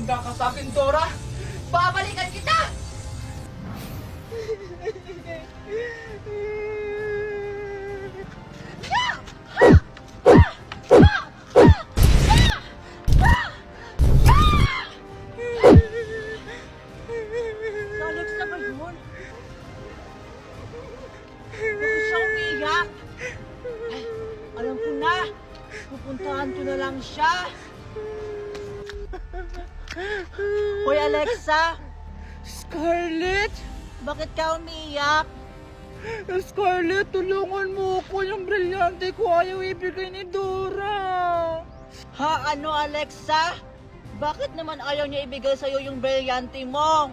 tumanda ka sa akin, Dora, babalikan kita! Alex na ba yun? Bakit siya umiiyak? Ay, alam ko na. Pupuntahan ko na lang siya. Hoy Alexa! Scarlett! Bakit ka umiiyak? Scarlett, tulungan mo ako. Yung brilyante ko ayaw ibigay ni Dora. Ha? Ano Alexa? Bakit naman ayaw niya ibigay sa'yo yung brilyante mo?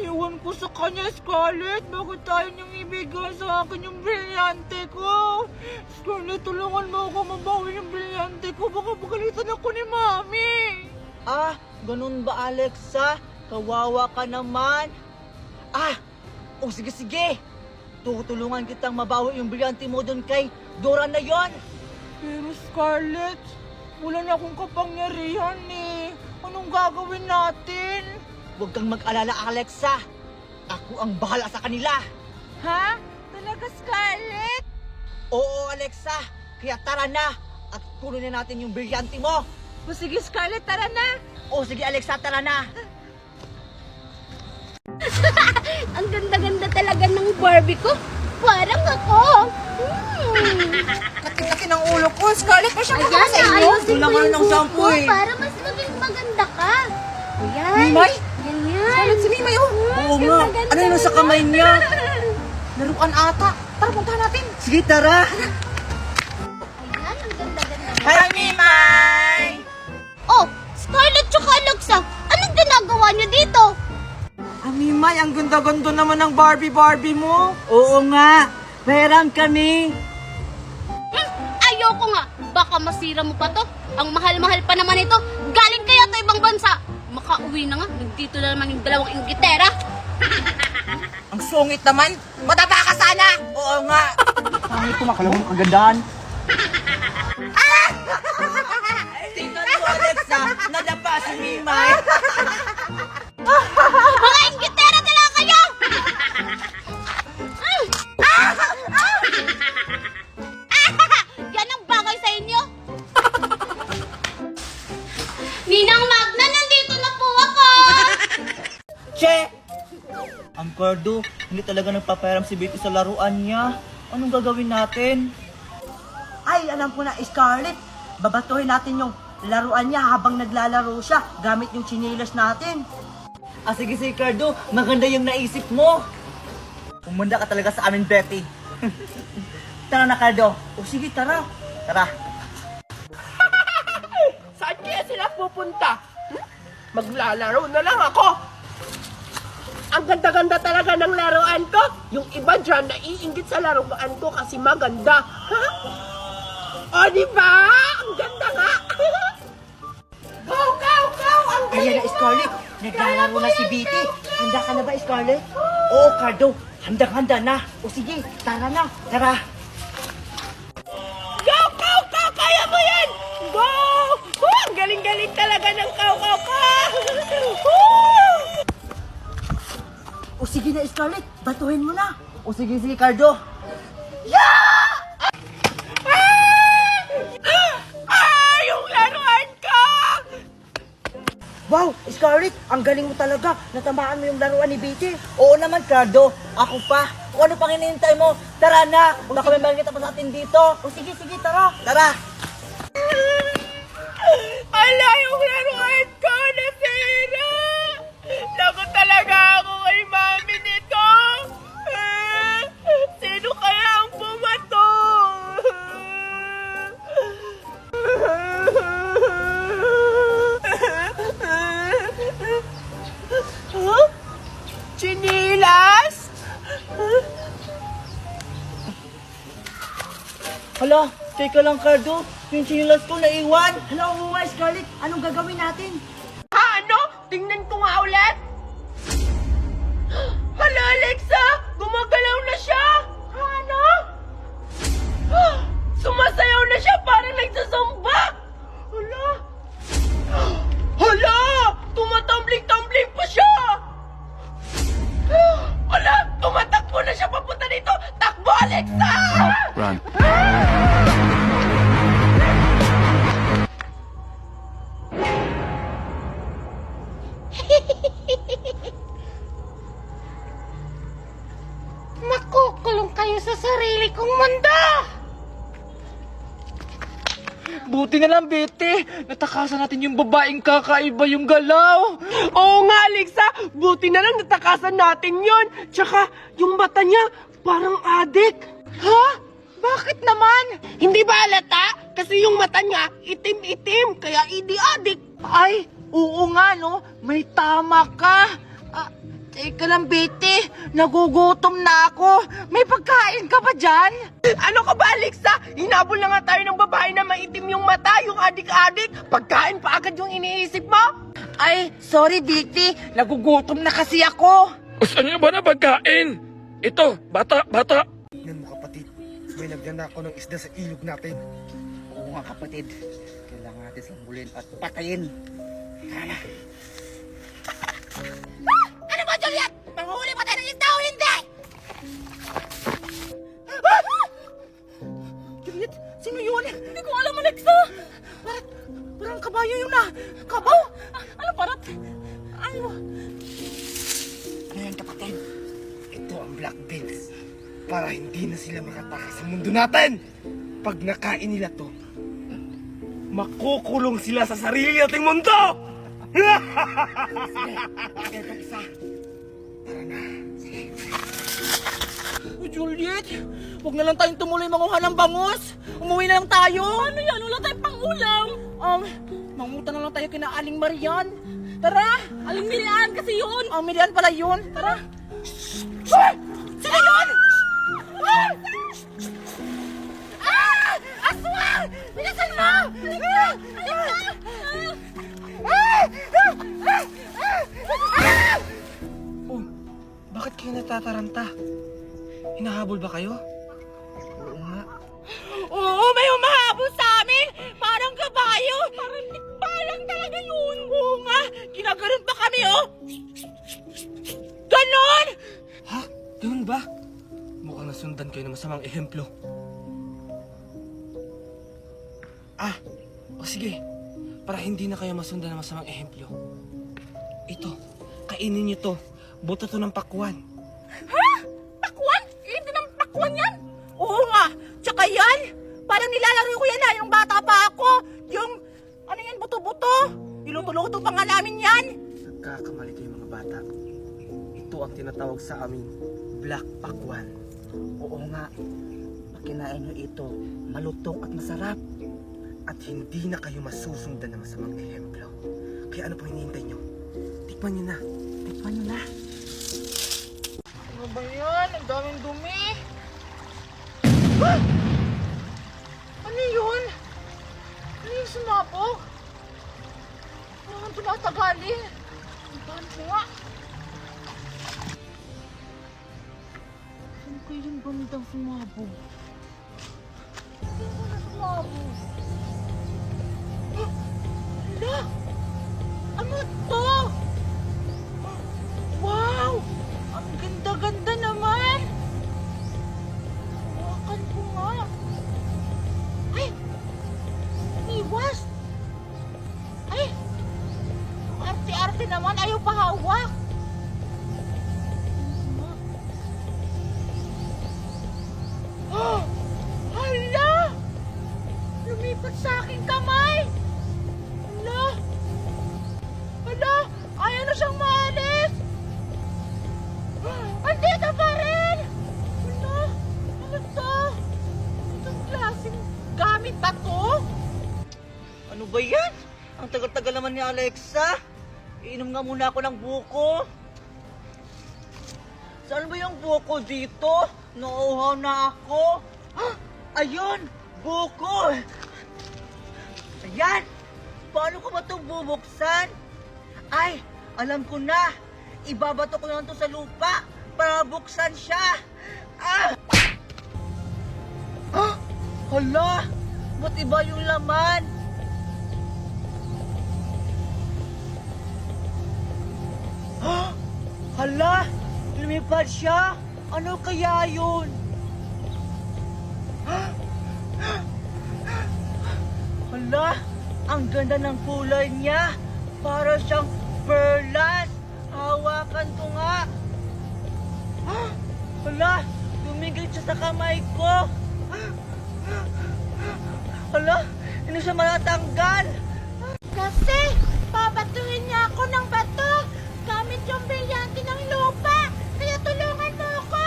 Iwan ko sa kanya, Scarlett. Bakit tayo niyang ibigay sa akin yung brilyante ko? Scarlett, tulungan mo ako mabawi yung brilyante ko. Baka pagalitan ako ni Mami. Ah, ganun ba Alexa? Kawawa ka naman. Sige. Tutulungan kitang mabawi yung brilyante mo doon kay Dora na yon. Pero Scarlett, wala na akong kapangyarihan eh. Anong gagawin natin? Huwag kang mag-alala Alexa. Ako ang bahala sa kanila. Ha? Talaga, Scarlett? Oo Alexa, kaya tara na at kunin na natin yung brilyante mo. O sige, Scarlett, tara na. O sige Alexa, tara na. Ang ganda-ganda talaga ng Barbie ko. Parang ako. Laki-laki ng ulo ko, Scarlett. Pa siya Ayan, sa inyo. ayusin Kulang ko ka yung ng buhok shampoo ko eh. para mas maging maganda ka. Ayan. Mimay? Ganyan. Scarlett, si Mimay, oh. Oo nga, ano yun sa kamay niya? Laruan ata. Tara, puntahan natin. Sige tara. Ayan, ang ganda-ganda. Hi Mimay! Oh, Scarlett tsaka Alexa, anong ginagawa niyo dito? Mimay, ang ganda-ganda naman ng Barbie mo. Oo nga, pairam kami. Ayoko nga. Baka masira mo pa to. Ang mahal-mahal pa naman ito. Galing kaya to ibang bansa. Makauwi na nga. Nandito na naman yung dalawang inggitera. Ang sungit naman. Mataba ka sana. Oo nga. Pangit ko makalawang kagandahan. Tingnan mo Alexa, nadapa si Mimay. Mga inggitera talaga kayo! Yan ang bagay sa inyo. Ninang Magna, nandito na po ako! Che! Ang Cardo, hindi talaga nagpapairam si Betty sa laruan niya. Anong gagawin natin? Ay, alam ko na, Scarlett. Babatuhin natin yung laruan niya habang naglalaro siya gamit yung chinilas natin. Sige, Cardo. Maganda yung naisip mo. Umanda ka talaga sa amin, Betty. Tara na, Cardo. Sige, tara. Tara. Saan kaya sila pupunta? Maglalaro na lang ako. Ang ganda-ganda talaga ng laruan ko. Yung iba dyan naiinggit sa laruan ko kasi maganda. Ha? O, diba? Ang ganda nga. Go! Ang Ayan na, Scarlett. Naglalaro na si Betty. Handa ka na ba, Scarlett? Oo, Cardo. Handang-handa na. Sige, tara na. Tara. Go! Kaya mo yan! Go! Ang galing-galing talaga ng ko! Sige na, Scarlett. Batuhin mo na. Sige, Cardo. Yung laruan ko! Wow, Scarlett, ang galing mo talaga. Natamaan mo yung laruan ni Betty. Oo naman, Cardo. Ako pa. Kung ano pang hinihintay mo, tara na. Baka may makikita pa sa atin dito. Sige, tara. Tara. Ala, yung laruan ko! Nasira! Lagot talaga ako kay Mami nito! Sino kaya ang bumato? Huh? Chinilas? Hala, teka lang, Cardo. Yung chinilas ko naiwan. Hala, oo nga, Scarlett. Anong gagawin natin? Ano? Tingnan ko nga ulit. Hala, Alexa! Gumagalaw na siya! Ano? Sumasayaw na siya, parang nagsasamba! Hala! Hala! Tumatawa Buti na lang, Bete. Natakasan natin yung babaeng kakaiba yung galaw. Oo nga, Alexa. Buti na lang natakasan natin yon. Tsaka, yung mata niya, parang adik. Ha? Bakit naman? Hindi ba halata? Kasi yung mata niya, itim-itim. Kaya idi-adik. Ay, oo nga, no? May tama ka. Teka lang, Bete. Nagugutom na ako. May pagkain ka ba dyan? Ano ka ba, Alexa? Hinabol na nga tayo ng babae na maitim yung mata, yung adik-adik. Pagkain pa agad yung iniisip mo? Ay, sorry, Bete. Nagugutom na kasi ako. Gusto niyo ba na pagkain? Ito, bata. Tingnan mo kapatid, may nagnanakaw ng isda sa ilog natin. Oo nga kapatid, kailangan natin silang bulin at patayin. Ano ba, Juliet? Manghuli pa tayo ng isda o hindi? Juliet, sino yun? Hindi ko alam, Alexa. Parang kabayo yun ah. Kabaw? Ano parat? Ano? Ano yan kapatid? Ito ang Black Beans. Para hindi na sila makatakas sa mundo natin. Pag nakain nila to, makukulong sila sa sarili nating mundo! Juliet, huwag na lang tayong tumuloy manguha ng bangus. Umuwi na lang tayo. Ano yan? Wala tayong pang-ulam. Manguta na lang tayo kina Aling Marian. Tara! Aling Milian kasi yun. Marian pala yun. Tara! Sino yun? Aswang! Bilisan mo! Oh, bakit kayo natataranta? Hinahabol ba kayo? Oo nga. Oo, may humahabol sa amin! Parang kabayo! Parang tikbalang talaga yun! Oo nga! Ginaganon pa kami, oh! Ganon! Ha? Ganun ba? Mukhang nasundan kayo ng masamang ehemplo. O sige. Para hindi na kayo masundan ng masamang ehemplo. Ito, kainin niyo to. Buto to ng pakwan. Ha? Pakwan? Hindi ng pakwan yan? Oo nga! Tsaka yan! Parang nilalaro ko yan yung bata pa ako! Yung, ano yan, buto-buto! Niluto-luto pa nga namin yan! Nagkakamali kayo mga bata. Ito ang tinatawag sa amin, Black Pakwan. Oo nga, pag kinain nyo ito, malutong at masarap. At hindi na kayo masusundan ng masamang ehemplo. Kaya ano pang hinihintay nyo? Tikman nyo na. Tikman nyo na. Ano ba yan? Ang daming dumi! Ano yun? Ano yung sumabog? Parang tumatagali. Ang bahan ko nga. Saan ko yung bandang sumabog? Saan ko na sumabog? Hala! Ano to? Wow! Ang ganda-ganda naman! Hawakan ko nga. Ay! Iwas! Ay! Ang arte-arte naman. Ayaw pa hawak. Oh! Hala! Lumipat sa aking kamay! Hala! Hala! Ayaw na siyang maalis! Andito pa rin! Hala! Ano to? Itong klaseng gamit ba to? Ano ba yan? Ang tagal-tagal naman ni Alexa. Iinom nga muna ako ng buko. Saan ba yung buko dito? Nauuhaw na ako. Ayun! Buko! Ayan! Paano ko ba itong bubuksan? Ay! Alam ko na! Ibabato ko lang ito sa lupa para buksan siya! Hala! Ba't iba yung laman? Hala! Lumipad siya! Ano kaya yun? Hala! Ang ganda ng kulay niya! Para siyang perlas! Hawakan ko nga! Hala! Tumigil siya sa kamay ko! Hala! Hindi siya matatanggal. Kasi, babatuhin niya ako ng bato gamit yung brilyante ng lupa. Kaya tulungan mo ako.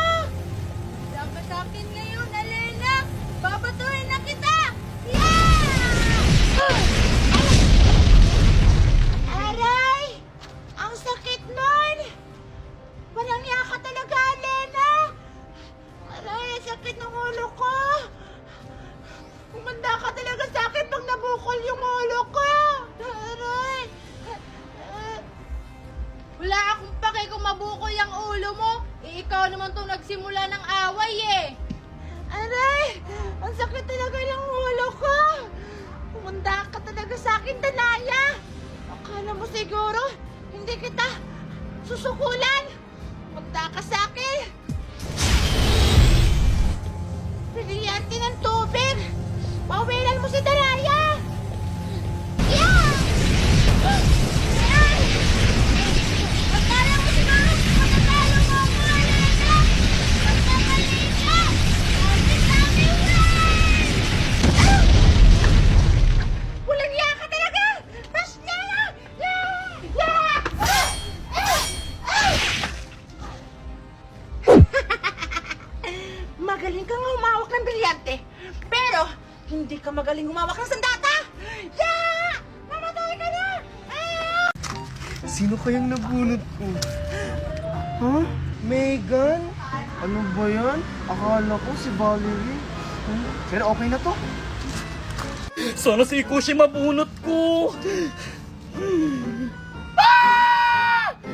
Sama sa akin ngayon, Alena. Babatuhin na kita. Yeah! Aray! Ang sakit nun! Walang niya ka talaga, Alena! Aray, ang sakit ng ulo ko! Umanda ka talaga sa akin pag nabukol yung ulo ko! Aray! Wala akong pake kung mabukol ang ulo mo. Ikaw naman to nagsimula ng away eh. Aray! Ang sakit talaga ng ulo ko! Umanda ka talaga sa akin, Danaya! Akala mo siguro, hindi kita susukulan! Umanda ka sa akin! Brilyante ng tubig! Pawilan mo si Danaya! Yeah! Ayan! Akala mo siguro, matatalo mo ako, Alena! Magkamali ka! Sabi-sabi mo! Walang iya ka talaga! Mas na! Magaling kang humawak ng brilyante, pero hindi ka magaling humawak ng sandata! Yeah! Mamatay ka na! Sino kayang nabunot ko? Huh? Megan? Ano ba yan? Akala ko si Valerie. Pero okay na to. Sana si Ikushi mabunot ko.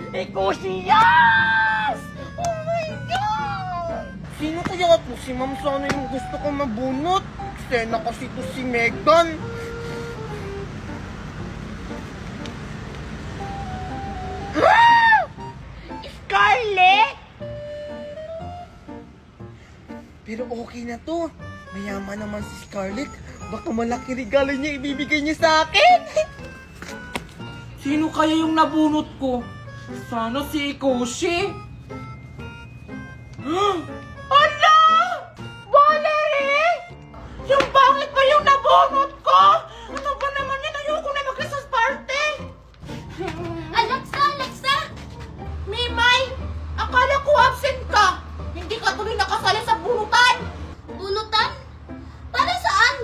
Ikushi, yes! Oh my God! Sino kaya po si Ma'am Sana yung gusto ko mabunot? Sena kasi to si Megan. Scarlett! Pero okay na to. Mayaman naman si Scarlett. Baka malaki regalo niya ibibigay niya sa akin. Sino kaya yung nabunot ko? Sana si Ikoshi? Ano? Valerie? Yung pangit ba yung nabunot ko? Ano ba naman yan? Ayoko na mag-Christmas party! Alexa! Mimay! Akala ko absent ka! Hindi ka tuloy nakasali sa bunutan! Bunutan? Para saan?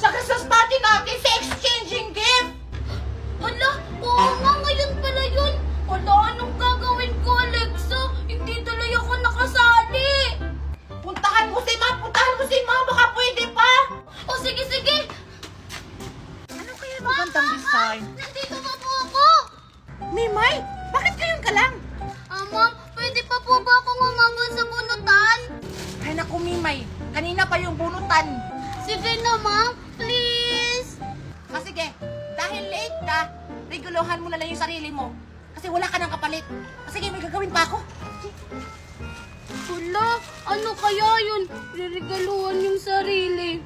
Sa Christmas party natin sa exchanging gift! Ala, oo nga, ngayon pala yun. Wala, anong gagawin ko, Alexa? Hindi tuloy ako nakasali. Puntahan mo si Ma! Baka pwede pa! O sige. Ano kaya magandang design? Nandito pa po ako. Mimay! Bakit ngayon ka lang? Ma'am, pwede pa po ba akong umabot sa bunutan? Ay naku, Mimay! Kanina pa yung bunutan! Sige na, ma'am. Please. Sige, dahil late ka, reguluhan mo na lang yung sarili mo. Kasi wala ka ng kapalit. Sige, may gagawin pa ako. Wala, ano kaya yun? Reregaluhan yung sarili.